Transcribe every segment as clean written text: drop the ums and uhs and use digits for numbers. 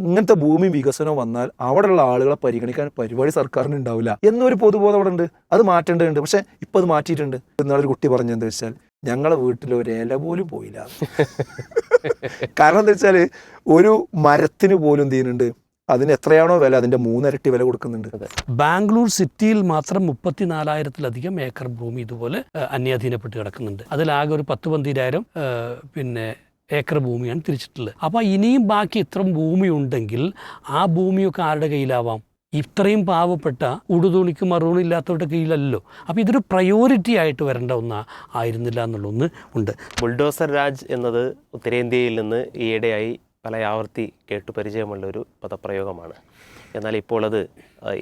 ഇങ്ങനത്തെ ഭൂമി വികസനം വന്നാൽ അവിടെയുള്ള ആളുകളെ പരിഗണിക്കാൻ പരിപാടി സർക്കാരിന് ഉണ്ടാവില്ല എന്നൊരു പൊതുബോധം അവിടെ ഉണ്ട്. അത് മാറ്റേണ്ടതുണ്ട്. പക്ഷെ ഇപ്പം അത് മാറ്റിയിട്ടുണ്ട്. എന്നാളൊരു കുട്ടി പറഞ്ഞെന്താ വെച്ചാൽ ഞങ്ങളെ വീട്ടിൽ ഒരു ഇല പോലും പോയില്ല. കാരണം എന്താ വെച്ചാൽ ഒരു മരത്തിന് പോലും തീരുന്നുണ്ട് അതിന് എത്രയാണോ വില അതിൻ്റെ 3 ഇരട്ടി വില കൊടുക്കുന്നുണ്ട്. ബാംഗ്ലൂർ സിറ്റിയിൽ മാത്രം 34,000-ലധികം ഏക്കർ ഭൂമി ഇതുപോലെ അന്യാധീനപ്പെട്ട് കിടക്കുന്നുണ്ട്. അതിലാകെ ഒരു 10-12,000 ഏക്കർ ഭൂമിയാണ് തിരിച്ചിട്ടുള്ളത്. അപ്പോൾ ഇനിയും ബാക്കി ഇത്രയും ഭൂമി ഉണ്ടെങ്കിൽ ആ ഭൂമിയൊക്കെ ആരുടെ കയ്യിലാവാം? ഇത്രയും പാവപ്പെട്ട ഉടുതുണിക്ക് മറുപടിയില്ലാത്തവരുടെ കയ്യിലല്ലോ. അപ്പോൾ ഇതൊരു പ്രയോറിറ്റി ആയിട്ട് വരേണ്ട ആയിരുന്നില്ല എന്നുള്ളൊന്ന് ഉണ്ട്. ബുൾഡോസർ രാജ് എന്നത് ഉത്തരേന്ത്യയിൽ നിന്ന് ഈയിടെയായി പല ആവർത്തി കേട്ടു പരിചയമുള്ളൊരു പദപ്രയോഗമാണ്. എന്നാൽ ഇപ്പോൾ അത്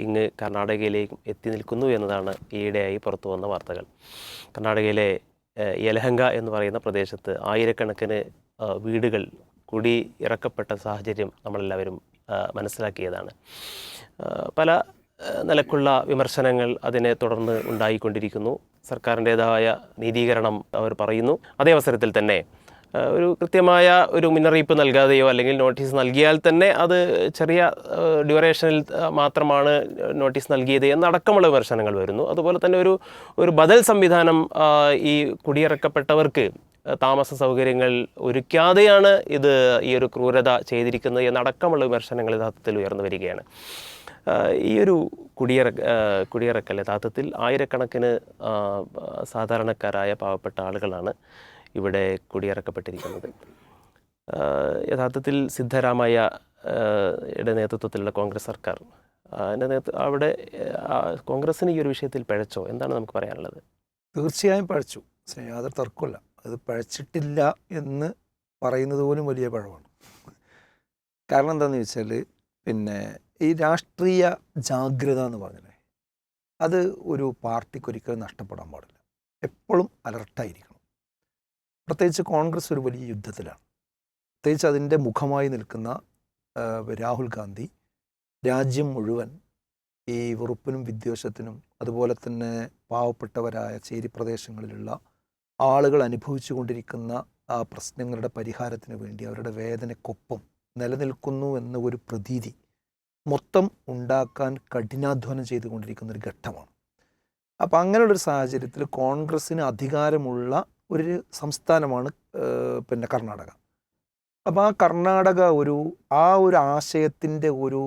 ഇങ്ങ് കർണാടകയിലേക്കും എത്തി നിൽക്കുന്നു എന്നതാണ് ഈയിടെയായി പുറത്തു വന്ന വാർത്തകൾ. കർണാടകയിലെ യലഹങ്ക എന്ന് പറയുന്ന പ്രദേശത്ത് ആയിരക്കണക്കിന് വീടുകൾ കുടി ഇറക്കപ്പെട്ട സാഹചര്യം നമ്മളെല്ലാവരും മനസ്സിലാക്കിയതാണ്. പല നിലക്കുള്ള വിമർശനങ്ങൾ അതിനെ തുടർന്ന് ഉണ്ടായിക്കൊണ്ടിരിക്കുന്നു. സർക്കാരിൻ്റേതായ നീതീകരണം അവർ പറയുന്നു. അതേ അവസരത്തിൽ തന്നെ ഒരു കൃത്യമായ ഒരു മുന്നറിയിപ്പ് നൽകാതെയോ അല്ലെങ്കിൽ നോട്ടീസ് നൽകിയാൽ തന്നെ അത് ചെറിയ ഡ്യൂറേഷനിൽ മാത്രമാണ് നോട്ടീസ് നൽകിയത് എന്നടക്കമുള്ള വിമർശനങ്ങൾ വരുന്നു. അതുപോലെ തന്നെ ഒരു ബദൽ സംവിധാനം ഈ കുടിയിറക്കപ്പെട്ടവർക്ക് താമസ സൗകര്യങ്ങൾ ഒരുക്കാതെയാണ് ഈ ഒരു ക്രൂരത ചെയ്തിരിക്കുന്നത് എന്നടക്കമുള്ള വിമർശനങ്ങൾ യഥാർത്ഥത്തിൽ ഉയർന്നു വരികയാണ്. ഈ ഒരു കുടിയിറക്കൽ യഥാർത്ഥത്തിൽ ആയിരക്കണക്കിന് സാധാരണക്കാരായ പാവപ്പെട്ട ആളുകളാണ് ഇവിടെ കുടിയിറക്കപ്പെട്ടിരിക്കുന്നത്. യഥാർത്ഥത്തിൽ സിദ്ധരാമയ്യയുടെ നേതൃത്വത്തിലുള്ള കോൺഗ്രസ് സർക്കാർ അവിടെ കോൺഗ്രസ്സിന് ഈ ഒരു വിഷയത്തിൽ പിഴച്ചോ? എന്താണ് നമുക്ക് പറയാനുള്ളത്? തീർച്ചയായും പഴച്ചു, യാതൊരു തർക്കമില്ല. അത് പഴച്ചിട്ടില്ല എന്ന് പറയുന്നത് പോലും വലിയ പഴമാണ്. കാരണം എന്താണെന്ന് ചോദിച്ചാൽ ഈ രാഷ്ട്രീയ ജാഗ്രത എന്ന് പറഞ്ഞില്ലേ, അത് ഒരു പാർട്ടിക്ക് ഒരിക്കലും നഷ്ടപ്പെടാൻ പാടില്ല. എപ്പോഴും അലർട്ടായിരിക്കണം. പ്രത്യേകിച്ച് കോൺഗ്രസ് ഒരു വലിയ യുദ്ധത്തിലാണ്. പ്രത്യേകിച്ച് അതിൻ്റെ മുഖമായി നിൽക്കുന്ന രാഹുൽ ഗാന്ധി രാജ്യം മുഴുവൻ ഈ വെറുപ്പിനും വിദ്വേഷത്തിനും അതുപോലെ തന്നെ പാവപ്പെട്ടവരായ ചേരി പ്രദേശങ്ങളിലുള്ള ആളുകൾ അനുഭവിച്ചു കൊണ്ടിരിക്കുന്ന ആ പ്രശ്നങ്ങളുടെ പരിഹാരത്തിന് വേണ്ടി അവരുടെ വേദനയ്ക്കൊപ്പം നിലനിൽക്കുന്നു എന്ന ഒരു പ്രതീതി മൊത്തം ഉണ്ടാക്കാൻ കഠിനാധ്വാനം ചെയ്തുകൊണ്ടിരിക്കുന്ന ഒരു ഘട്ടമാണ്. അപ്പോൾ അങ്ങനെയുള്ളൊരു സാഹചര്യത്തിൽ കോൺഗ്രസ്സിന് അധികാരമുള്ള ഒരു സംസ്ഥാനമാണ് കർണാടക. അപ്പോൾ ആ കർണാടക ഒരു ആശയത്തിൻ്റെ ഒരു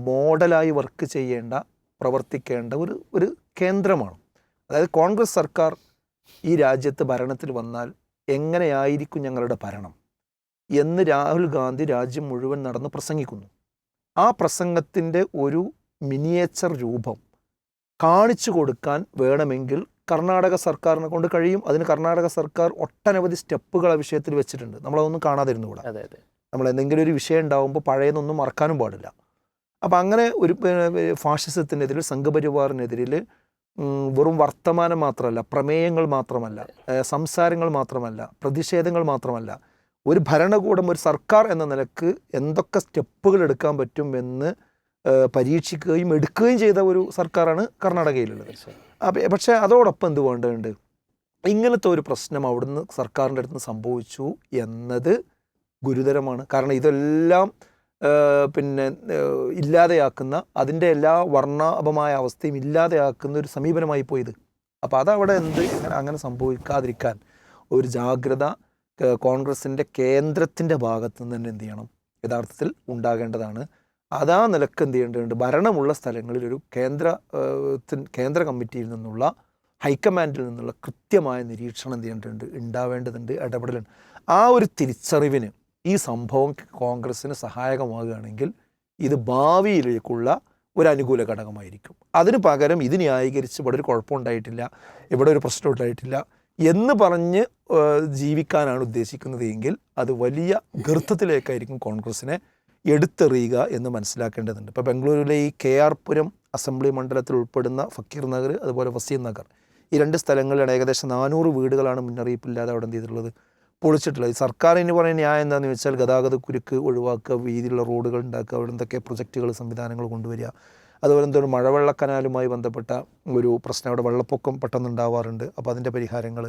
മോഡലായി വർക്ക് ചെയ്യേണ്ട, പ്രവർത്തിക്കേണ്ട ഒരു കേന്ദ്രമാണ്. അതായത് കോൺഗ്രസ് സർക്കാർ ഈ രാജ്യത്ത് ഭരണത്തിൽ വന്നാൽ എങ്ങനെയായിരിക്കും ഞങ്ങളുടെ ഭരണം എന്ന് രാഹുൽ ഗാന്ധി രാജ്യം മുഴുവൻ നടന്ന് പ്രസംഗിക്കുന്നു. ആ പ്രസംഗത്തിൻ്റെ ഒരു മിനിയേച്ചർ രൂപം കാണിച്ചു കൊടുക്കാൻ വേണമെങ്കിൽ കർണാടക സർക്കാരിനെ കൊണ്ട് കഴിയും. അതിന് കർണാടക സർക്കാർ ഒട്ടനവധി സ്റ്റെപ്പുകൾ ആ വിഷയത്തിൽ വെച്ചിട്ടുണ്ട്. നമ്മളതൊന്നും കാണാതിരുന്നുകൂടാ. നമ്മൾ എന്തെങ്കിലും ഒരു വിഷയം ഉണ്ടാകുമ്പോൾ പഴയതൊന്നും മറക്കാനും പാടില്ല. അപ്പം അങ്ങനെ ഒരു ഫാഷിസത്തിനെതിരിൽ, സംഘപരിവാറിനെതിരിൽ വെറും വർത്തമാനം മാത്രമല്ല, പ്രമേയങ്ങൾ മാത്രമല്ല, സംസാരങ്ങൾ മാത്രമല്ല, പ്രതിഷേധങ്ങൾ മാത്രമല്ല, ഒരു ഭരണകൂടം, ഒരു സർക്കാർ എന്ന നിലക്ക് എന്തൊക്കെ സ്റ്റെപ്പുകൾ എടുക്കാൻ പറ്റും എന്ന് പരീക്ഷിക്കുകയും എടുക്കുകയും ചെയ്ത ഒരു സർക്കാരാണ് കർണാടകയിലുള്ളത്. പക്ഷേ അതോടൊപ്പം എന്ത് വേണ്ടതുണ്ട്, ഇങ്ങനത്തെ ഒരു പ്രശ്നം അവിടുന്ന് സർക്കാരിൻ്റെ അടുത്ത് നിന്ന് സംഭവിച്ചു എന്നത് ഗുരുതരമാണ്. കാരണം ഇതെല്ലാം ഇല്ലാതെയാക്കുന്ന, അതിൻ്റെ എല്ലാ വർണ്ണാഭമായ അവസ്ഥയും ഇല്ലാതെയാക്കുന്ന ഒരു സമീപനമായി പോയത്. അപ്പോൾ അതവിടെ അങ്ങനെ സംഭവിക്കാതിരിക്കാൻ ഒരു ജാഗ്രത കോൺഗ്രസിൻ്റെ കേന്ദ്രത്തിൻ്റെ ഭാഗത്ത് നിന്ന് തന്നെ എന്ത് ചെയ്യണം, യഥാർത്ഥത്തിൽ ഉണ്ടാകേണ്ടതാണ്. അതാ നിലക്ക് എന്ത് ചെയ്യേണ്ടതുണ്ട്, ഭരണമുള്ള സ്ഥലങ്ങളിൽ ഒരു കേന്ദ്ര കമ്മിറ്റിയിൽ നിന്നുള്ള, ഹൈക്കമാൻഡിൽ നിന്നുള്ള കൃത്യമായ നിരീക്ഷണം എന്ത് ചെയ്യേണ്ടതുണ്ട്, ഉണ്ടാവേണ്ടതുണ്ട്, ഇടപെടലുണ്ട്. ആ ഒരു തിരിച്ചറിവിന് ഈ സംഭവം കോൺഗ്രസ്സിന് സഹായകമാകുകയാണെങ്കിൽ ഇത് ഭാവിയിലേക്കുള്ള ഒരു അനുകൂല ഘടകമായിരിക്കും. അതിന് പകരം ഇത് ന്യായീകരിച്ച് ഇവിടെ ഒരു കുഴപ്പമുണ്ടായിട്ടില്ല, ഇവിടെ ഒരു പ്രശ്നം ഉണ്ടായിട്ടില്ല എന്ന് പറഞ്ഞ് ജീവിക്കാനാണ് ഉദ്ദേശിക്കുന്നത് എങ്കിൽ അത് വലിയ ഗർത്തത്തിലേക്കായിരിക്കും കോൺഗ്രസ്സിനെ എടുത്തെറിയുക എന്ന് മനസ്സിലാക്കേണ്ടതുണ്ട്. ഇപ്പോൾ ബംഗളൂരുവിലെ ഈ KR പുരം അസംബ്ലി മണ്ഡലത്തിൽ ഉൾപ്പെടുന്ന ഫക്കീർ നഗർ, അതുപോലെ വസീം നഗർ, ഈ 2 സ്ഥലങ്ങളിലാണ് ഏകദേശം 400 വീടുകളാണ് മുന്നറിയിപ്പില്ലാതെ അവിടെ എന്ത് ചെയ്തിട്ടുള്ളത്, പൊളിച്ചിട്ടുള്ളത്. ഈ സർക്കാരിന് പറയുന്ന ന്യായം എന്താണെന്ന് വെച്ചാൽ ഗതാഗത കുരുക്ക് ഒഴിവാക്കുക, വീതിയുള്ള റോഡുകൾ ഉണ്ടാക്കുക, അവിടെ എന്തൊക്കെ പ്രൊജക്റ്റുകൾ, സംവിധാനങ്ങൾ കൊണ്ടുവരിക. അതുപോലെ എന്തൊരു മഴവെള്ള കനാലുമായി ബന്ധപ്പെട്ട ഒരു പ്രശ്നം, അവിടെ വെള്ളപ്പൊക്കം പെട്ടെന്ന് ഉണ്ടാവാറുണ്ട്. അപ്പോൾ അതിൻ്റെ പരിഹാരങ്ങൾ,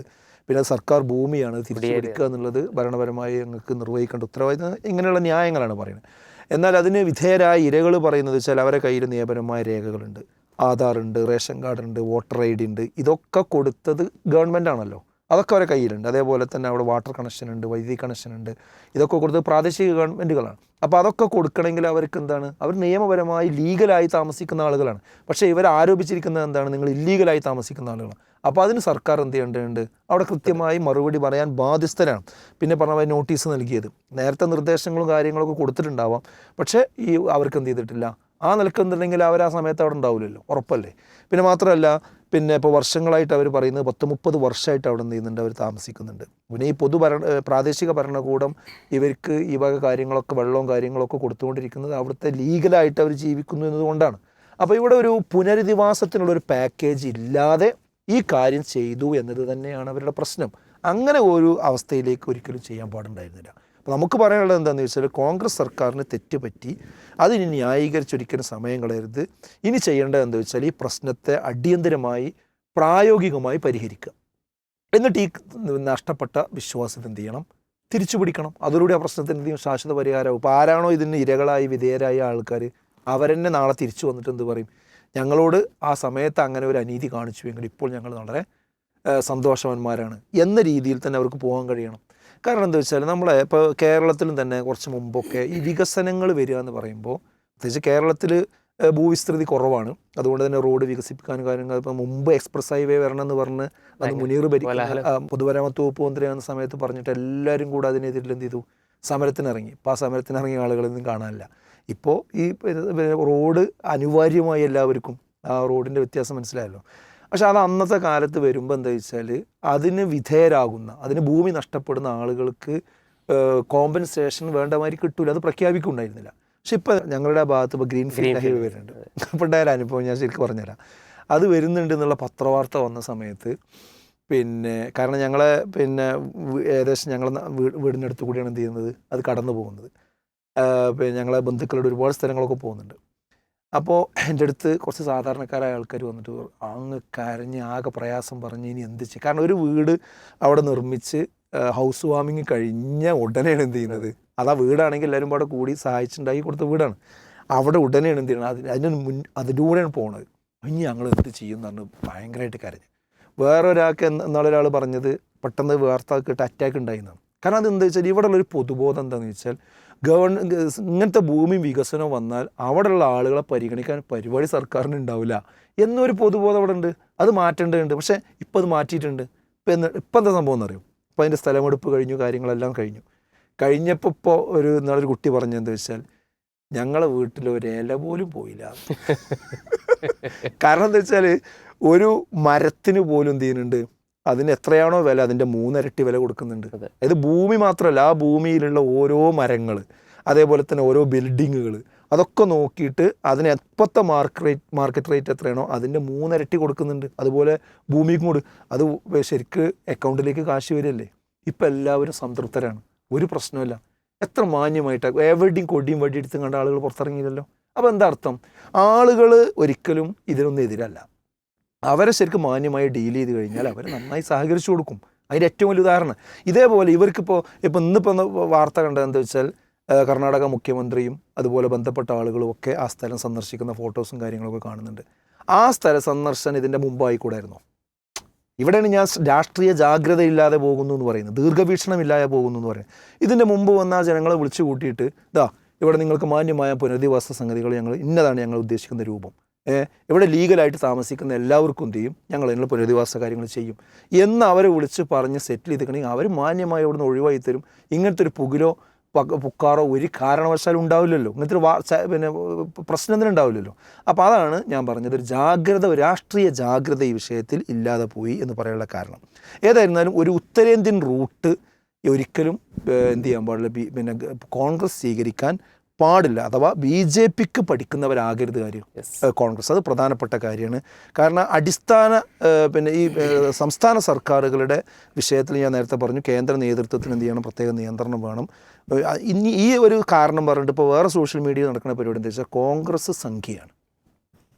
പിന്നെ സർക്കാർ ഭൂമിയാണ് തിരിച്ചു പിടിക്കുക എന്നുള്ളത് ഭരണപരമായി ഞങ്ങൾക്ക് നിർവഹിക്കേണ്ട ഉത്തരവാദിത്തം, ഇങ്ങനെയുള്ള ന്യായങ്ങളാണ് പറയുന്നത്. എന്നാൽ അതിന് വിധേയരായ ഇരകൾ പറയുന്നത് വെച്ചാൽ അവരെ കയ്യിൽ നിയമപരമായ രേഖകളുണ്ട്, ആധാർ ഉണ്ട്, റേഷൻ കാർഡ് ഉണ്ട്, വോട്ടർ ID ഉണ്ട്. ഇതൊക്കെ കൊടുത്തത് ഗവൺമെൻറ് ആണല്ലോ, അതൊക്കെ അവരെ കയ്യിലുണ്ട്. അതേപോലെ തന്നെ അവിടെ വാട്ടർ കണക്ഷൻ ഉണ്ട്, വൈദ്യുതി കണക്ഷൻ ഉണ്ട്, ഇതൊക്കെ കൊടുത്തത് പ്രാദേശിക ഗവൺമെൻറ്റുകളാണ്. അപ്പോൾ അതൊക്കെ കൊടുക്കണമെങ്കിൽ അവർക്ക് എന്താണ്, അവർ നിയമപരമായി ലീഗലായി താമസിക്കുന്ന ആളുകളാണ്. പക്ഷേ ഇവർ ആരോപിച്ചിരിക്കുന്നത് എന്താണ്, നിങ്ങൾ ഇല്ലീഗലായി താമസിക്കുന്ന ആളുകളാണ്. അപ്പോൾ അതിന് സർക്കാർ എന്ത് ചെയ്യേണ്ടതുണ്ട്, അവിടെ കൃത്യമായി മറുപടി പറയാൻ ബാധ്യസ്ഥരാണ്. പിന്നെ പറഞ്ഞ നോട്ടീസ് നൽകിയത്, നേരത്തെ നിർദ്ദേശങ്ങളും കാര്യങ്ങളൊക്കെ കൊടുത്തിട്ടുണ്ടാവാം, പക്ഷേ അവർക്ക് എന്ത് ചെയ്തിട്ടില്ല, ആ നിലക്കുന്നുണ്ടെങ്കിൽ അവർ ആ സമയത്ത് അവിടെ ഉണ്ടാവില്ലല്ലോ, ഉറപ്പല്ലേ. പിന്നെ മാത്രമല്ല, പിന്നെ ഇപ്പോൾ വർഷങ്ങളായിട്ട് അവർ പറയുന്നത് 10-30 വർഷമായിട്ട് അവിടെ എന്ത് ചെയ്യുന്നുണ്ട്, അവർ താമസിക്കുന്നുണ്ട്. പിന്നെ ഈ പ്രാദേശിക ഭരണകൂടം ഇവർക്ക് ഈ വക കാര്യങ്ങളൊക്കെ, വെള്ളവും കാര്യങ്ങളൊക്കെ കൊടുത്തുകൊണ്ടിരിക്കുന്നത് അവിടുത്തെ ലീഗലായിട്ട് അവർ ജീവിക്കുന്നു എന്നതുകൊണ്ടാണ്. അപ്പോൾ ഇവിടെ ഒരു പുനരധിവാസത്തിനുള്ളൊരു പാക്കേജ് ഇല്ലാതെ ഈ കാര്യം ചെയ്തു എന്നത് തന്നെയാണ് അവരുടെ പ്രശ്നം. അങ്ങനെ ഒരു അവസ്ഥയിലേക്ക് ഒരിക്കലും ചെയ്യാൻ പാടുണ്ടായിരുന്നില്ല. അപ്പോൾ നമുക്ക് പറയാനുള്ളത് എന്താണെന്ന് വെച്ചാൽ, കോൺഗ്രസ് സർക്കാരിന് തെറ്റുപറ്റി, അതിന് ന്യായീകരിച്ചൊരിക്കലും സമയം കളയരുത്. ഇനി ചെയ്യേണ്ടത് എന്താ വെച്ചാൽ, ഈ പ്രശ്നത്തെ അടിയന്തരമായി പ്രായോഗികമായി പരിഹരിക്കുക. എന്നിട്ട് ഈ നഷ്ടപ്പെട്ട വിശ്വാസത്തെ എന്ത് ചെയ്യണം, തിരിച്ചു പിടിക്കണം. അതിലൂടെ ആ പ്രശ്നത്തിന് എന്തെങ്കിലും ശാശ്വത പരിഹാരമാവും. ഇപ്പോൾ ആരാണോ ഇതിന് ഇരകളായി വിധേയരായ ആൾക്കാർ, അവരെന്നെ നാളെ തിരിച്ചു വന്നിട്ട് എന്ത് പറയും, ഞങ്ങളോട് ആ സമയത്ത് അങ്ങനെ ഒരു അനീതി കാണിച്ചുവെങ്കിൽ ഇപ്പോൾ ഞങ്ങൾ വളരെ സന്തോഷവാന്മാരാണ് എന്ന രീതിയിൽ തന്നെ അവർക്ക് പോകാൻ കഴിയണം. കാരണം എന്താ വെച്ചാൽ, നമ്മളെ ഇപ്പോൾ കേരളത്തിലും തന്നെ കുറച്ച് മുമ്പൊക്കെ ഈ വികസനങ്ങൾ വരിക എന്ന് പറയുമ്പോൾ, പ്രത്യേകിച്ച് കേരളത്തിൽ ഭൂവിസ്തൃതി കുറവാണ്, അതുകൊണ്ട് തന്നെ റോഡ് വികസിപ്പിക്കാനും കാര്യങ്ങൾ, ഇപ്പോൾ മുമ്പ് എക്സ്പ്രസ് ഹൈവേ വരണം എന്ന് പറഞ്ഞ് അത് മുനീർ പൊതുമരാമത്ത് വകുപ്പ് മന്ത്രിയാകുന്ന സമയത്ത് പറഞ്ഞിട്ട് എല്ലാവരും കൂടെ അതിനെതിരിൽ എന്ത് ചെയ്തു, സമരത്തിനിറങ്ങി. ഇപ്പോൾ ആ സമരത്തിനിറങ്ങിയ ആളുകളൊന്നും കാണാനില്ല. ഇപ്പോൾ ഈ റോഡ് അനിവാര്യമായി എല്ലാവർക്കും ആ റോഡിൻ്റെ വ്യത്യാസം മനസ്സിലായല്ലോ. പക്ഷെ അത് അന്നത്തെ കാലത്ത് വരുമ്പോൾ എന്താ വെച്ചാൽ, അതിന് വിധേയരാകുന്ന, അതിന് ഭൂമി നഷ്ടപ്പെടുന്ന ആളുകൾക്ക് കോമ്പൻസേഷൻ വേണ്ട മാതിരി കിട്ടൂല, അത് പ്രഖ്യാപിക്കുന്നുണ്ടായിരുന്നില്ല. പക്ഷെ ഇപ്പം ഞങ്ങളുടെ ഭാഗത്ത് ഇപ്പോൾ ഗ്രീൻഫീൽഡ് ഹൈവേ വരുന്നുണ്ട്. അപ്പോൾ ഉണ്ടായ അനുഭവം ഞാൻ ശരിക്കും പറഞ്ഞുതരാം. അത് വരുന്നുണ്ട് എന്നുള്ള പത്രവാർത്ത വന്ന സമയത്ത്, പിന്നെ കാരണം ഞങ്ങളെ പിന്നെ ഏകദേശം ഞങ്ങളെ വീടിൻ്റെ അടുത്ത് കൂടിയാണ് എന്ത് ചെയ്യുന്നത്, അത് കടന്നു പോകുന്നത്. പിന്നെ ഞങ്ങളെ ബന്ധുക്കളുടെ ഒരുപാട് സ്ഥലങ്ങളൊക്കെ പോകുന്നുണ്ട്. അപ്പോൾ എൻ്റെ അടുത്ത് കുറച്ച് സാധാരണക്കാരായ ആൾക്കാർ വന്നിട്ട് അങ്ങ് കരഞ്ഞ് ആകെ പ്രയാസം പറഞ്ഞ് ഇനി എന്ത് ചെയ്യും. കാരണം ഒരു വീട് അവിടെ നിർമ്മിച്ച് ഹൗസ് വാമിങ് കഴിഞ്ഞ ഉടനെയാണ് എന്ത് ചെയ്യുന്നത്, അതാ വീടാണെങ്കിൽ എല്ലാവരും പാടെ കൂടി സഹായിച്ചുണ്ടാക്കി കൊടുത്ത വീടാണ്. അവിടെ ഉടനെയാണ് എന്ത് ചെയ്യുന്നത്, അതിലൂടെയാണ് പോണത്. ഇനി ഞങ്ങൾ എന്ത് ചെയ്യും എന്ന് പറഞ്ഞ് ഭയങ്കരമായിട്ട് കരഞ്ഞു. വേറെ ഒരാൾക്ക് എന്നാളൊരാൾ പറഞ്ഞത് പെട്ടെന്ന് വേർത്താക്കിയിട്ട് അറ്റാക്ക് ഉണ്ടായിരുന്നതാണ്. കാരണം അതെന്താ വെച്ചാൽ, ഇവിടെ ഉള്ളൊരു പൊതുബോധം എന്താണെന്ന് വെച്ചാൽ, ഇങ്ങനത്തെ ഭൂമി വികസനം വന്നാൽ അവിടെയുള്ള ആളുകളെ പരിഗണിക്കാൻ പരിപാടി സർക്കാരിന് ഉണ്ടാവില്ല എന്നൊരു പൊതുബോധം അവിടെ ഉണ്ട്. അത് മാറ്റേണ്ടതുണ്ട്. പക്ഷേ ഇപ്പം അത് മാറ്റിയിട്ടുണ്ട്. ഇപ്പം എന്താ സംഭവം എന്നറിയും, ഇപ്പം അതിൻ്റെ സ്ഥലമെടുപ്പ് കഴിഞ്ഞു, കാര്യങ്ങളെല്ലാം കഴിഞ്ഞപ്പോൾ ഇപ്പോൾ ഇന്നാളൊരു കുട്ടി പറഞ്ഞതെന്താ വെച്ചാൽ, ഞങ്ങളെ വീട്ടിൽ ഒരു ഇല പോലും പോയില്ല. കാരണം എന്താ വെച്ചാൽ, ഒരു മരത്തിന് പോലും എന്ത് ചെയ്യുന്നുണ്ട്, അതിന് എത്രയാണോ വില അതിൻ്റെ 3 ഇരട്ടി വില കൊടുക്കുന്നുണ്ട്. അതായത് ഭൂമി മാത്രമല്ല, ആ ഭൂമിയിലുള്ള ഓരോ മരങ്ങൾ, അതേപോലെ തന്നെ ഓരോ ബിൽഡിങ്ങുകൾ, അതൊക്കെ നോക്കിയിട്ട് അതിന് എപ്പോഴത്തെ മാർക്കറ്റ് റേറ്റ് എത്രയാണോ അതിൻ്റെ 3 ഇരട്ടി കൊടുക്കുന്നുണ്ട്. അതുപോലെ ഭൂമിക്കും കൂടി അത് ശരിക്ക് അക്കൗണ്ടിലേക്ക് കാശ് വരില്ലേ. ഇപ്പം എല്ലാവരും സംതൃപ്തരാണ്, ഒരു പ്രശ്നമില്ല. എത്ര മാന്യമായിട്ടാണ്, എവിടെയും കൊടിയും വടി എടുത്തും കണ്ട ആളുകൾ പുറത്തിറങ്ങിയില്ലല്ലോ. അപ്പോൾ എന്താ അർത്ഥം, ആളുകൾ ഒരിക്കലും ഇതിനൊന്നും എതിരല്ല. അവരെ ശരിക്കും മാന്യമായി ഡീൽ ചെയ്ത് കഴിഞ്ഞാൽ അവർ നന്നായി സഹകരിച്ചു കൊടുക്കും. അതിൻ്റെ ഏറ്റവും വലിയ ഉദാഹരണം ഇതേപോലെ ഇവർക്കിപ്പോൾ ഇന്നിപ്പോൾ വാർത്ത കണ്ടത് എന്താ വെച്ചാൽ, കർണാടക മുഖ്യമന്ത്രിയും അതുപോലെ ബന്ധപ്പെട്ട ആളുകളും ഒക്കെ ആ സ്ഥലം സന്ദർശിക്കുന്ന ഫോട്ടോസും കാര്യങ്ങളൊക്കെ കാണുന്നുണ്ട്. ആ സ്ഥല സന്ദർശനം ഇതിൻ്റെ മുമ്പായിക്കൂടായിരുന്നു. ഇവിടെയാണ് ഞാൻ രാഷ്ട്രീയ ജാഗ്രതയില്ലാതെ പോകുന്നു എന്ന് പറയുന്നത്, ദീർഘവീക്ഷണമില്ലാതെ പോകുന്നു എന്ന് പറയുന്നത്. ഇതിൻ്റെ മുമ്പ് വന്ന ആ ജനങ്ങളെ വിളിച്ചു കൂട്ടിയിട്ട്, ഇവിടെ നിങ്ങൾക്ക് മാന്യമായ പുനരധിവാസ സംഗതികൾ ഇന്നതാണ് ഞങ്ങൾ ഉദ്ദേശിക്കുന്ന രൂപം, ഇവിടെ ലീഗലായിട്ട് താമസിക്കുന്ന എല്ലാവർക്കും എന്ത് ചെയ്യും, ഞങ്ങൾ അതിനുള്ള പുനരധിവാസ കാര്യങ്ങൾ ചെയ്യും എന്ന് അവരെ വിളിച്ച് പറഞ്ഞ് സെറ്റിൽ ചെയ്തിട്ടുണ്ടെങ്കിൽ അവർ മാന്യമായി അവിടെ നിന്ന് ഒഴിവായി തരും. ഇങ്ങനത്തെ ഒരു പുക്കാറോ ഒരു കാരണവശാലും ഉണ്ടാവില്ലല്ലോ, ഇങ്ങനത്തെ ഒരു പ്രശ്നം തന്നെ ഉണ്ടാവില്ലല്ലോ. അപ്പോൾ അതാണ് ഞാൻ പറഞ്ഞത്, ഒരു രാഷ്ട്രീയ ജാഗ്രത ഈ വിഷയത്തിൽ ഇല്ലാതെ പോയി എന്ന് പറയാനുള്ള കാരണം. ഏതായിരുന്നാലും ഒരു ഉത്തരേന്ത്യൻ റൂട്ട് ഒരിക്കലും എന്ത് ചെയ്യാൻ പാടില്ല, കോൺഗ്രസ് സ്വീകരിക്കാൻ പാടില്ല. അഥവാ BJPക്ക് പഠിക്കുന്നവരാകരുത് കാര്യം കോൺഗ്രസ്. അത് പ്രധാനപ്പെട്ട കാര്യമാണ്. കാരണം ഈ സംസ്ഥാന സർക്കാരുകളുടെ വിഷയത്തിൽ ഞാൻ നേരത്തെ പറഞ്ഞു, കേന്ദ്ര നേതൃത്വത്തിന് എന്ത് ചെയ്യണം, പ്രത്യേക നിയന്ത്രണം വേണം. ഇനി ഈ ഒരു കാരണം പറഞ്ഞിട്ട് ഇപ്പോൾ വേറെ സോഷ്യൽ മീഡിയ നടക്കുന്ന പരിപാടി എന്താ വെച്ചാൽ, കോൺഗ്രസ് സംഖ്യയാണ്,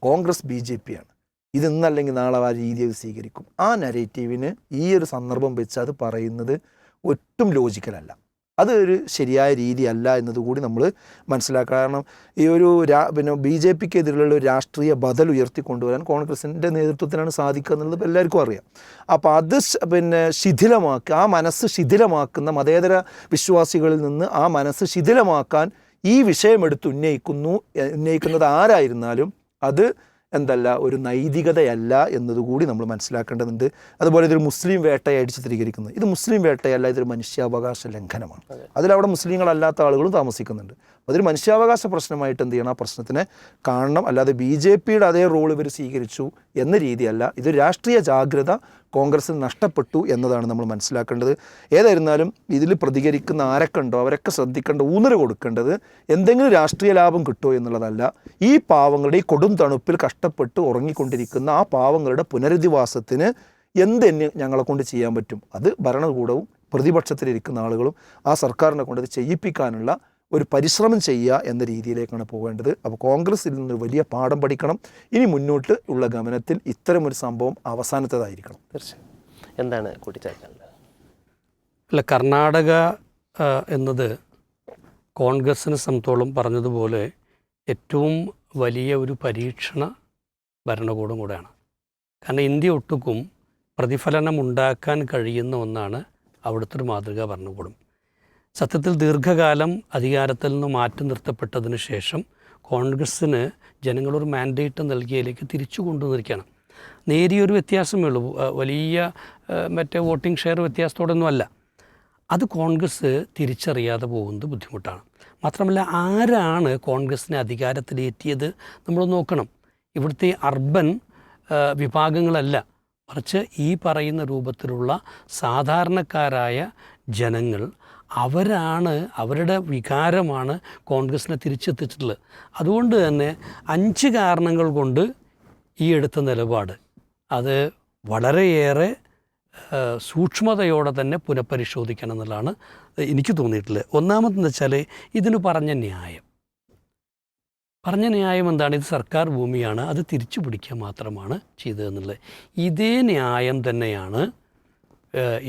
കോൺഗ്രസ് BJP ആണ്, ഇന്നല്ലെങ്കിൽ നാളെ ആ രീതിയിൽ സ്വീകരിക്കും. ആ നരേറ്റീവിന് ഈ ഒരു സന്ദർഭം വെച്ച് അത് പറയുന്നത് ഒട്ടും ലോജിക്കലല്ല. അതൊരു ശരിയായ രീതിയല്ല എന്നതുകൂടി നമ്മൾ മനസ്സിലാക്കുക. കാരണം ഈ ഒരു പിന്നെ BJPക്ക് എതിരെയുള്ള ഒരു രാഷ്ട്രീയ ബദൽ ഉയർത്തിക്കൊണ്ടുവരാൻ കോൺഗ്രസിൻ്റെ നേതൃത്വത്തിനാണ് സാധിക്കുക എന്നുള്ളത് എല്ലാവർക്കും അറിയാം. അപ്പോൾ അത് പിന്നെ ശിഥിലമാക്കുക, ആ മനസ്സ് ശിഥിലമാക്കുന്ന മതേതര വിശ്വാസികളിൽ നിന്ന് ആ മനസ്സ് ശിഥിലമാക്കാൻ ഈ വിഷയമെടുത്ത് ഉന്നയിക്കുന്നത് ആരായിരുന്നാലും അത് എന്തല്ല, ഒരു നൈതികതയല്ല എന്നതുകൂടി നമ്മൾ മനസ്സിലാക്കേണ്ടതുണ്ട്. അതുപോലെ ഇതൊരു മുസ്ലിം വേട്ടയായിട്ട് ചിത്രീകരിക്കുന്നത്, ഇത് മുസ്ലിം വേട്ടയല്ല, ഇതൊരു മനുഷ്യാവകാശ ലംഘനമാണ്. അതിലവിടെ മുസ്ലിങ്ങളല്ലാത്ത ആളുകളും താമസിക്കുന്നുണ്ട്. അതൊരു മനുഷ്യാവകാശ പ്രശ്നമായിട്ട് എന്ത് ചെയ്യണം, ആ പ്രശ്നത്തിനെ കാണണം. അല്ലാതെ BJPയുടെ അതേ റോൾ ഇവർ സ്വീകരിച്ചു എന്ന രീതിയല്ല. ഇത് രാഷ്ട്രീയ ജാഗ്രത കോൺഗ്രസിന് നഷ്ടപ്പെട്ടു എന്നതാണ് നമ്മൾ മനസ്സിലാക്കേണ്ടത്. ഏതായിരുന്നാലും ഇതിൽ പ്രതികരിക്കുന്ന ആരൊക്കെ ഉണ്ടോ അവരൊക്കെ ശ്രദ്ധിക്കേണ്ട, ഊന്നൽ കൊടുക്കേണ്ടത് എന്തെങ്കിലും രാഷ്ട്രീയ ലാഭം കിട്ടുമോ എന്നുള്ളതല്ല. ഈ പാവങ്ങളുടെ ഈ കൊടും തണുപ്പിൽ കഷ്ടപ്പെട്ട് ഉറങ്ങിക്കൊണ്ടിരിക്കുന്ന ആ പാവങ്ങളുടെ പുനരധിവാസത്തിന് എന്തെന്ന് ഞങ്ങളെ കൊണ്ട് ചെയ്യാൻ പറ്റും, അത് ഭരണകൂടവും പ്രതിപക്ഷത്തിലിരിക്കുന്ന ആളുകളും ആ സർക്കാരിനെ കൊണ്ട് അത് ചെയ്യിപ്പിക്കാനുള്ള ഒരു പരിശ്രമം ചെയ്യുക എന്ന രീതിയിലേക്കാണ് പോകേണ്ടത്. അപ്പോൾ കോൺഗ്രസിൽ നിന്ന് വലിയ പാഠം പഠിക്കണം. ഇനി മുന്നോട്ട് ഉള്ള ഗമനത്തിൽ ഇത്തരമൊരു സംഭവം അവസാനത്തേതായിരിക്കണം. തീർച്ചയായും. എന്താണ് കൂട്ടിച്ചേർക്കാനുള്ളത്? അല്ല, കർണാടക എന്നത് കോൺഗ്രസിനെ സംബന്ധിച്ചോളം പറഞ്ഞതുപോലെ ഏറ്റവും വലിയ ഒരു പരീക്ഷണ ഭരണകൂടം കൂടെയാണ്. കാരണം ഇന്ത്യ ഒട്ടുക്കും പ്രതിഫലനം ഉണ്ടാക്കാൻ കഴിയുന്ന ഒന്നാണ് അവിടുത്തെ ഒരു മാതൃകാ ഭരണകൂടം. സത്യത്തിൽ ദീർഘകാലം അധികാരത്തിൽ നിന്ന് മാറ്റി നിർത്തപ്പെട്ടതിന് ശേഷം കോൺഗ്രസ്സിന് ജനങ്ങളൊരു മാൻഡേറ്റ് നൽകിയതിലേക്ക് തിരിച്ചു കൊണ്ടുവന്നിരിക്കുകയാണ്. നേരിയൊരു വ്യത്യാസമേ ഉള്ളൂ, വലിയ മറ്റേ വോട്ടിംഗ് ഷെയർ വ്യത്യാസത്തോടൊന്നുമല്ല. അത് കോൺഗ്രസ് തിരിച്ചറിയാതെ പോകുന്നത് ബുദ്ധിമുട്ടാണ്. മാത്രമല്ല, ആരാണ് കോൺഗ്രസിനെ അധികാരത്തിലേറ്റിയത് നമ്മൾ നോക്കണം. ഇവിടുത്തെ അർബൻ വിഭാഗങ്ങളല്ല, മറിച്ച് ഈ പറയുന്ന രൂപത്തിലുള്ള സാധാരണക്കാരായ ജനങ്ങൾ, അവരുടെ വികാരമാണ് കോൺഗ്രസിനെ തിരിച്ചെത്തിച്ചിട്ടുള്ളത്. അതുകൊണ്ട് തന്നെ 5 കാരണങ്ങൾ കൊണ്ട് ഈ എടുത്ത നിലപാട് അത് വളരെയേറെ സൂക്ഷ്മതയോടെ തന്നെ പുനഃപരിശോധിക്കണം എന്നുള്ളതാണ് എനിക്ക് തോന്നിയിട്ടുള്ളത്. ഒന്നാമതെന്ന് വെച്ചാൽ ഇതിന് പറഞ്ഞ ന്യായം എന്താണ്? ഇത് സർക്കാർ ഭൂമിയാണ്, അത് തിരിച്ചു പിടിക്കുക മാത്രമാണ് ചെയ്തതെന്നുള്ളത്. ഇതേ ന്യായം തന്നെയാണ്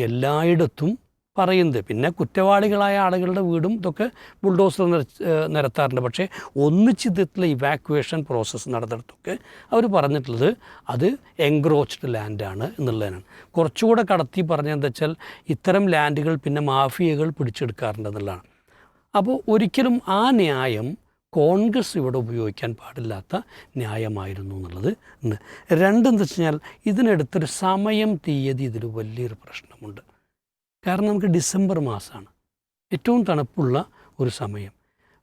എല്ലായിടത്തും പറയുന്നത്. പിന്നെ കുറ്റവാളികളായ ആളുകളുടെ വീടും ഇതൊക്കെ ബുൾഡോസർ നിരത്താറുണ്ട്. പക്ഷേ ഒന്നിച്ചിട്ടുള്ള ഇവാക്വേഷൻ പ്രോസസ്സ് നടന്നിടത്തൊക്കെ അവർ പറഞ്ഞിട്ടുള്ളത് അത് എൻക്രോച്ച്ഡ് ലാൻഡാണ് എന്നുള്ളതാണ്. കുറച്ചുകൂടെ കടത്തി പറഞ്ഞതെന്ന് വെച്ചാൽ ഇത്തരം ലാൻഡുകൾ പിന്നെ മാഫിയകൾ പിടിച്ചെടുക്കാറുണ്ടെന്നുള്ളതാണ്. അപ്പോൾ ഒരിക്കലും ആ ന്യായം കോൺഗ്രസ് ഇവിടെ ഉപയോഗിക്കാൻ പാടില്ലാത്ത ന്യായമായിരുന്നു എന്നുള്ളത് ഉണ്ട്. രണ്ടെന്ന് വെച്ച് കഴിഞ്ഞാൽ ഇതിനെടുത്തൊരു സമയം തീയതി ഇതിൽ വലിയൊരു പ്രശ്നമുണ്ട്. കാരണം നമുക്ക് ഡിസംബർ മാസമാണ്, ഏറ്റവും തണുപ്പുള്ള ഒരു സമയം.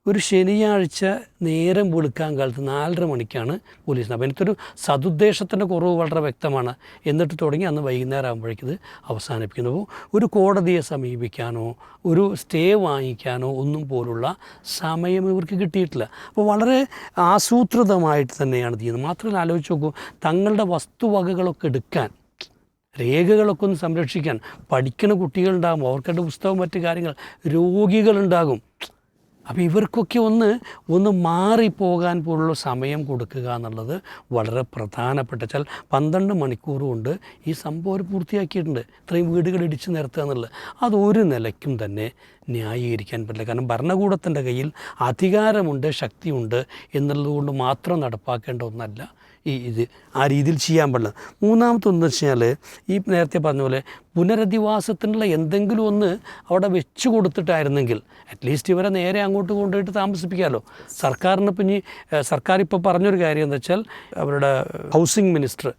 ഒരു ശനിയാഴ്ച നേരം വെളുക്കാൻ കാലത്ത് 4:30 മണിക്കാണ് പോലീസ്. അപ്പോൾ എനിക്കൊരു സതുദ്ദേശത്തിൻ്റെ കുറവ് വളരെ വ്യക്തമാണ്. എന്നിട്ട് തുടങ്ങി അന്ന് വൈകുന്നേരം ആകുമ്പോഴേക്കിത് അവസാനിപ്പിക്കുന്നു. ഒരു കോടതിയെ സമീപിക്കാനോ ഒരു സ്റ്റേ വാങ്ങിക്കാനോ ഒന്നും പോലുള്ള സമയം ഇവർക്ക് കിട്ടിയിട്ടില്ല. അപ്പോൾ വളരെ ആസൂത്രിതമായിട്ട് തന്നെയാണ് ചെയ്യുന്നത്. മാത്രമല്ല, ആലോചിച്ച് നോക്കൂ, തങ്ങളുടെ വസ്തുവകകളൊക്കെ എടുക്കാൻ, രേഖകളൊക്കെ ഒന്ന് സംരക്ഷിക്കാൻ പഠിക്കുന്ന കുട്ടികളുണ്ടാകും, അവർക്കുടെ പുസ്തകം മറ്റു കാര്യങ്ങൾ, രോഗികളുണ്ടാകും. അപ്പോൾ ഇവർക്കൊക്കെ ഒന്ന് മാറിപ്പോകാൻ പോലുള്ള സമയം കൊടുക്കുക എന്നുള്ളത് വളരെ പ്രധാനപ്പെട്ട. വെച്ചാൽ 12 മണിക്കൂർ കൊണ്ട് ഈ സംഭവം അവർ പൂർത്തിയാക്കിയിട്ടുണ്ട്. ഇത്രയും വീടുകൾ ഇടിച്ചു നിരത്തുക എന്നുള്ളത് അതൊരു നിലയ്ക്കും തന്നെ ന്യായീകരിക്കാൻ പറ്റില്ല. കാരണം ഭരണകൂടത്തിൻ്റെ കയ്യിൽ അധികാരമുണ്ട്, ശക്തിയുണ്ട് എന്നുള്ളതുകൊണ്ട് മാത്രം നടപ്പാക്കേണ്ട ഒന്നല്ല ഇത് ആ രീതിയിൽ ചെയ്യാൻ പാടില്ല. മൂന്നാമത്തൊന്ന് വെച്ച് കഴിഞ്ഞാൽ ഈ നേരത്തെ പറഞ്ഞ പോലെ പുനരധിവാസത്തിനുള്ള എന്തെങ്കിലും ഒന്ന് അവിടെ വെച്ച് കൊടുത്തിട്ടായിരുന്നെങ്കിൽ അറ്റ്ലീസ്റ്റ് ഇവരെ നേരെ അങ്ങോട്ട് കൊണ്ടുപോയിട്ട് താമസിപ്പിക്കാമല്ലോ. സർക്കാർ ഇപ്പോൾ പറഞ്ഞൊരു കാര്യം എന്താ വെച്ചാൽ, അവരുടെ ഹൗസിംഗ് മിനിസ്റ്റർ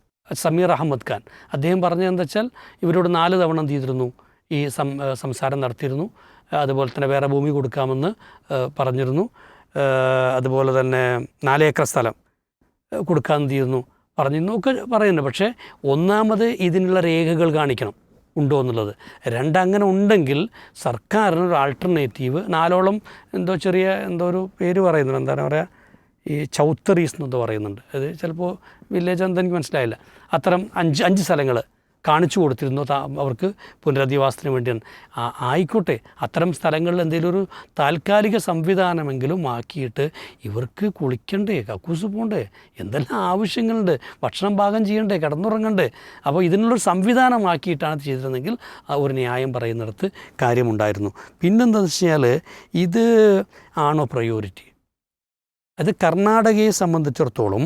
സമീർ അഹമ്മദ് ഖാൻ അദ്ദേഹം പറഞ്ഞതെന്താ വെച്ചാൽ, ഇവരോട് 4 തവണ എന്ത് ചെയ്തിരുന്നു, ഈ സംസാരം നടത്തിയിരുന്നു. അതുപോലെ തന്നെ വേറെ ഭൂമി കൊടുക്കാമെന്ന് പറഞ്ഞിരുന്നു. അതുപോലെ തന്നെ 4 ഏക്കർ സ്ഥലം കൊടുക്കാൻ തീരുന്നു പറഞ്ഞിരുന്നു ഒക്കെ പറയുന്നുണ്ട്. പക്ഷേ ഒന്നാമത് ഇതിനുള്ള രേഖകൾ കാണിക്കണം ഉണ്ടോ എന്നുള്ളത്. അങ്ങനെ ഉണ്ടെങ്കിൽ സർക്കാരിനൊരു ആൾട്ടർനേറ്റീവ് 4ഓളം എന്തോ ഒരു പേര് പറയുന്നുണ്ട്, എന്താണ് പറയുക, ഈ ചൗത്തറീസ് എന്നെന്തോ പറയുന്നുണ്ട്. അത് ചിലപ്പോൾ വില്ലേജ് എന്താ എനിക്ക് മനസ്സിലായില്ല. അത്തരം 5 സ്ഥലങ്ങൾ കാണിച്ചു കൊടുത്തിരുന്നു അവർക്ക് പുനരധിവാസത്തിന് വേണ്ടിയാണ്. ആയിക്കോട്ടെ, അത്തരം സ്ഥലങ്ങളിൽ എന്തെങ്കിലും ഒരു താൽക്കാലിക സംവിധാനമെങ്കിലും ആക്കിയിട്ട് ഇവർക്ക് കുളിക്കണ്ടേ, കക്കൂസ് പോകണ്ടേ, എന്തെല്ലാം ആവശ്യങ്ങളുണ്ട്, ഭക്ഷണം പാകം ചെയ്യണ്ടേ, കിടന്നുറങ്ങണ്ടേ. അപ്പോൾ ഇതിനുള്ളൊരു സംവിധാനമാക്കിയിട്ടാണ് ചെയ്തിരുന്നെങ്കിൽ ഒരു ന്യായം പറയുന്നിടത്ത് കാര്യമുണ്ടായിരുന്നു. പിന്നെന്താണെന്ന് വെച്ച് കഴിഞ്ഞാൽ ഇത് ആണോ പ്രയോറിറ്റി? അത് കർണാടകയെ സംബന്ധിച്ചിടത്തോളം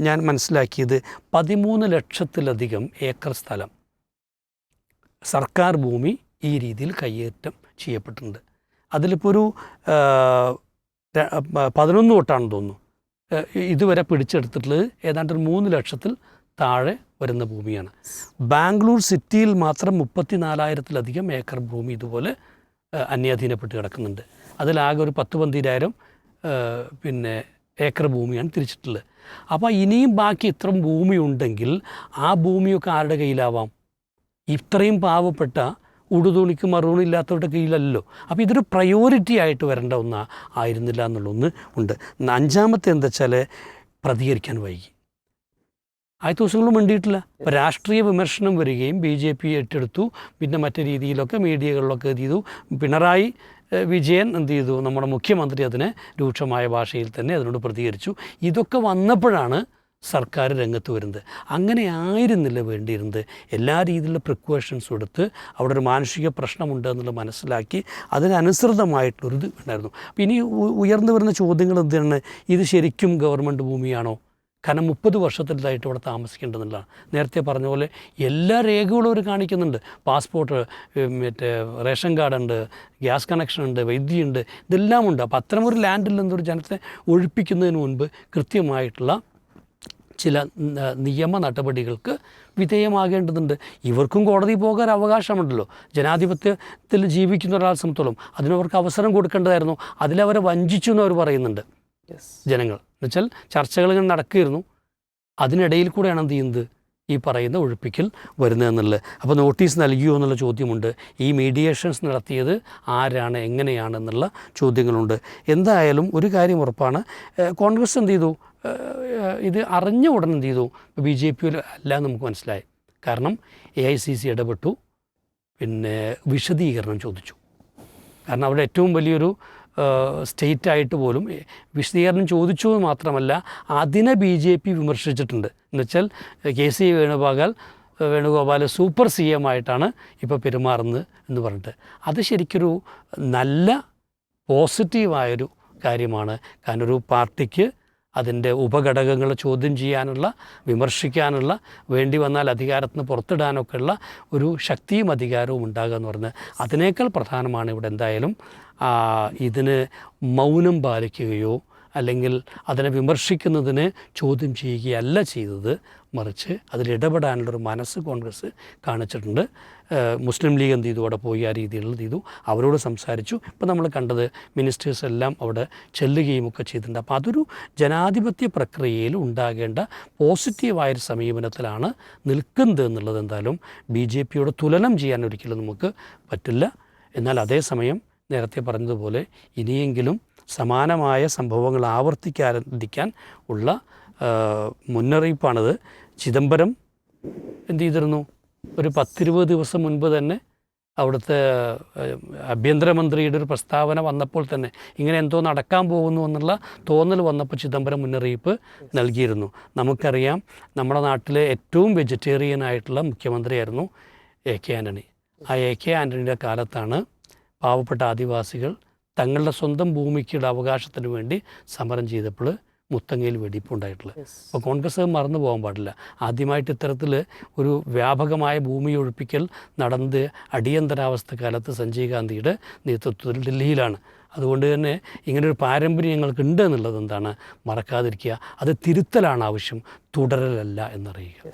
ഞാൻ മനസ്സിലാക്കിയത് 13 ലക്ഷത്തിലധികം ഏക്കർ സ്ഥലം സർക്കാർ ഭൂമി ഈ രീതിയിൽ കയ്യേറ്റം ചെയ്യപ്പെട്ടിട്ടുണ്ട്. അതിലിപ്പോൾ ഒരു 11 തൊട്ടാണെന്ന് തോന്നുന്നു ഇതുവരെ പിടിച്ചെടുത്തിട്ടുള്ളത് ഏതാണ്ട് ഒരു 3 ലക്ഷത്തിൽ താഴെ വരുന്ന ഭൂമിയാണ്. ബാംഗ്ലൂർ സിറ്റിയിൽ മാത്രം 34,000-ലധികം ഏക്കർ ഭൂമി ഇതുപോലെ അന്യാധീനപ്പെട്ട് കിടക്കുന്നുണ്ട്. അതിലാകെ ഒരു 10-12,000 ഏക്കർ ഭൂമിയാണ് തിരിച്ചിട്ടുള്ളത്. അപ്പോൾ ഇനിയും ബാക്കി ഇത്രയും ഭൂമി ഉണ്ടെങ്കിൽ ആ ഭൂമിയൊക്കെ ആരുടെ കയ്യിലാവാം? ഇത്രയും പാവപ്പെട്ട ഉടുതുണിക്ക് മറുപടിയില്ലാത്തവരുടെ കയ്യിലല്ലോ. അപ്പോൾ ഇതൊരു പ്രയോറിറ്റി ആയിട്ട് വരേണ്ട ആയിരുന്നില്ല എന്നുള്ളൊന്ന് ഉണ്ട്. 5-മത്തെ എന്താ വെച്ചാൽ പ്രതികരിക്കാൻ വൈകി. ആദ്യ ദിവസങ്ങളും വേണ്ടിയിട്ടില്ല. ഇപ്പോൾ രാഷ്ട്രീയ വിമർശനം വരികയും BJP ഏറ്റെടുത്തു. പിന്നെ മറ്റു രീതിയിലൊക്കെ മീഡിയകളിലൊക്കെ ഇത് ചെയ്തു. പിണറായി വിജയൻ എന്ത് ചെയ്തു? നമ്മുടെ മുഖ്യമന്ത്രി അതിനെ രൂക്ഷമായ ഭാഷയിൽ തന്നെ അതിനോട് പ്രതികരിച്ചു. ഇതൊക്കെ വന്നപ്പോഴാണ് സർക്കാർ രംഗത്ത് വരുന്നത്. അങ്ങനെ ആയിരുന്നില്ല വേണ്ടിയിരുന്നത്. എല്ലാ രീതിയിലുള്ള പ്രിക്കോഷൻസും എടുത്ത് അവിടെ ഒരു മാനുഷിക പ്രശ്നമുണ്ട് എന്നുള്ളത് മനസ്സിലാക്കി അതിനനുസൃതമായിട്ടുള്ളൊരിത് ഉണ്ടായിരുന്നു. അപ്പോൾ ഇനി ഉയർന്നു വരുന്ന ചോദ്യങ്ങൾ എന്താണ്? ഇത് ശരിക്കും ഗവൺമെൻറ് ഭൂമിയാണോ? കാരണം 30 വർഷത്തിലായിട്ട് ഇവിടെ താമസിക്കേണ്ടതെന്നുള്ളതാണ്. നേരത്തെ പറഞ്ഞ പോലെ എല്ലാ രേഖകളും അവർ കാണിക്കുന്നുണ്ട്. പാസ്പോർട്ട്, റേഷൻ കാർഡുണ്ട്, ഗ്യാസ് കണക്ഷനുണ്ട്, വൈദ്യുതിയുണ്ട്, ഇതെല്ലാം ഉണ്ട്. അപ്പോൾ അത്തരമൊരു ലാൻഡിൽ നിന്നൊരു ജനത്തെ ഒഴിപ്പിക്കുന്നതിന് മുൻപ് കൃത്യമായിട്ടുള്ള ചില നിയമ നടപടികൾക്ക് വിധേയമാകേണ്ടതുണ്ട്. ഇവർക്കും കോടതി പോകാൻ അവകാശമുണ്ടല്ലോ. ജനാധിപത്യത്തിൽ ജീവിക്കുന്ന ഒരാൾ സംബന്ധിച്ചോളം അതിനവർക്ക് അവസരം കൊടുക്കേണ്ടതായിരുന്നു. അതിലവരെ വഞ്ചിച്ചു എന്ന് അവർ പറയുന്നുണ്ട് ജനങ്ങൾ. എന്നുവെച്ചാൽ ചർച്ചകൾ ഇങ്ങനെ നടക്കുകയായിരുന്നു, അതിനിടയിൽ കൂടെയാണ് എന്ത് ചെയ്യുന്നത്? ഈ പറയുന്ന ഒഴിപ്പിക്കൽ വരുന്നതെന്നുള്ളത്. അപ്പോൾ നോട്ടീസ് നൽകിയോ എന്നുള്ള ചോദ്യമുണ്ട്. ഈ മീഡിയേഷൻസ് നടത്തിയത് ആരാണ്, എങ്ങനെയാണ് എന്നുള്ള ചോദ്യങ്ങളുണ്ട്. എന്തായാലും ഒരു കാര്യം ഉറപ്പാണ്, കോൺഗ്രസ് എന്ത് ചെയ്തു? ഇത് അറിഞ്ഞ ഉടനെ എന്ത് ചെയ്തു? BJP അല്ല നമുക്ക് മനസ്സിലായി. കാരണം AICC ഇടപെട്ടു, വിശദീകരണം ചോദിച്ചു. കാരണം അവിടെ ഏറ്റവും വലിയൊരു സ്റ്റേറ്റായിട്ട് പോലും വിശദീകരണം ചോദിച്ചു എന്ന് മാത്രമല്ല അതിനെ BJP വിമർശിച്ചിട്ടുണ്ട്. എന്നുവെച്ചാൽ KC വേണുഗോപാൽ സൂപ്പർ CM ആയിട്ടാണ് ഇപ്പോൾ പെരുമാറുന്നത് എന്ന് പറഞ്ഞിട്ട്. അത് ശരിക്കൊരു നല്ല പോസിറ്റീവായൊരു കാര്യമാണ്. കാരണം ഒരു പാർട്ടിക്ക് അതിൻ്റെ ഉപഘടകങ്ങൾ ചോദ്യം ചെയ്യാനുള്ള, വിമർശിക്കാനുള്ള, വേണ്ടി വന്നാൽ അധികാരത്തിന് പുറത്തിടാനൊക്കെയുള്ള ഒരു ശക്തിയും അധികാരവും ഉണ്ടാകുക എന്ന് പറഞ്ഞാൽ അതിനേക്കാൾ പ്രധാനമാണ് ഇവിടെ എന്തായാലും ഇതിന് മൗനം പാലിക്കുകയോ അല്ലെങ്കിൽ അതിനെ വിമർശിക്കുന്നതിന് ചോദ്യം ചെയ്യുകയല്ല ചെയ്തത്, മറിച്ച് അതിലിടപെടാനുള്ളൊരു മനസ്സ് കോൺഗ്രസ് കാണിച്ചിട്ടുണ്ട്. മുസ്ലിം ലീഗ് എന്ത് ചെയ്തു? അവിടെ പോയി ആ രീതിയിലുള്ള ചെയ്തു, അവരോട് സംസാരിച്ചു. ഇപ്പോൾ നമ്മൾ കണ്ടത് മിനിസ്റ്റേഴ്സ് എല്ലാം അവിടെ ചെല്ലുകയും ഒക്കെ ചെയ്തിട്ടുണ്ട്. അപ്പോൾ അതൊരു ജനാധിപത്യ പ്രക്രിയയിൽ ഉണ്ടാകേണ്ട പോസിറ്റീവായൊരു സമീപനത്തിലാണ് നിൽക്കുന്നത് എന്നുള്ളത് എന്തായാലും BJPയോട് തുലനം ചെയ്യാൻ ഒരിക്കലും നമുക്ക് പറ്റില്ല. എന്നാൽ അതേസമയം നേരത്തെ പറഞ്ഞതുപോലെ ഇനിയെങ്കിലും സമാനമായ സംഭവങ്ങൾ ആവർത്തിക്കാതിരിക്കാൻ ഉള്ള മുന്നറിയിപ്പാണിത്. ചിദംബരം എന്ത് ചെയ്തിരുന്നു? ഒരു 10-20 ദിവസം മുൻപ് തന്നെ അവിടുത്തെ ആഭ്യന്തരമന്ത്രിയുടെ ഒരു പ്രസ്താവന വന്നപ്പോൾ തന്നെ ഇങ്ങനെ എന്തോ നടക്കാൻ പോകുന്നു എന്നുള്ള തോന്നൽ വന്നപ്പോൾ ചിദംബരം മുന്നറിയിപ്പ് നൽകിയിരുന്നു. നമുക്കറിയാം നമ്മുടെ നാട്ടിലെ ഏറ്റവും വെജിറ്റേറിയൻ ആയിട്ടുള്ള മുഖ്യമന്ത്രിയായിരുന്നു AK ആൻ്റണി. ആ AK ആൻ്റണിയുടെ കാലത്താണ് പാവപ്പെട്ട ആദിവാസികൾ തങ്ങളുടെ സ്വന്തം ഭൂമിക്കുള്ള അവകാശത്തിന് വേണ്ടി സമരം ചെയ്തപ്പോൾ മുത്തങ്ങയിൽ വെടിപ്പുണ്ടായിട്ടുള്ളത്. അപ്പോൾ കോൺഗ്രസ് മറന്നു പോകാൻ പാടില്ല. ആദ്യമായിട്ട് ഇത്തരത്തിൽ ഒരു വ്യാപകമായ ഭൂമി ഒഴിപ്പിക്കൽ നടന്നത് അടിയന്തരാവസ്ഥ കാലത്ത് സഞ്ജയ് ഗാന്ധിയുടെ നേതൃത്വത്തിൽ ഡൽഹിയിലാണ്. അതുകൊണ്ട് തന്നെ ഇങ്ങനൊരു പാരമ്പര്യം ഞങ്ങൾക്കുണ്ട് എന്നുള്ളത് എന്താണ് മറക്കാതിരിക്കുക. അത് തിരുത്തലാണ് ആവശ്യം, തുടരലല്ല എന്നറിയുക.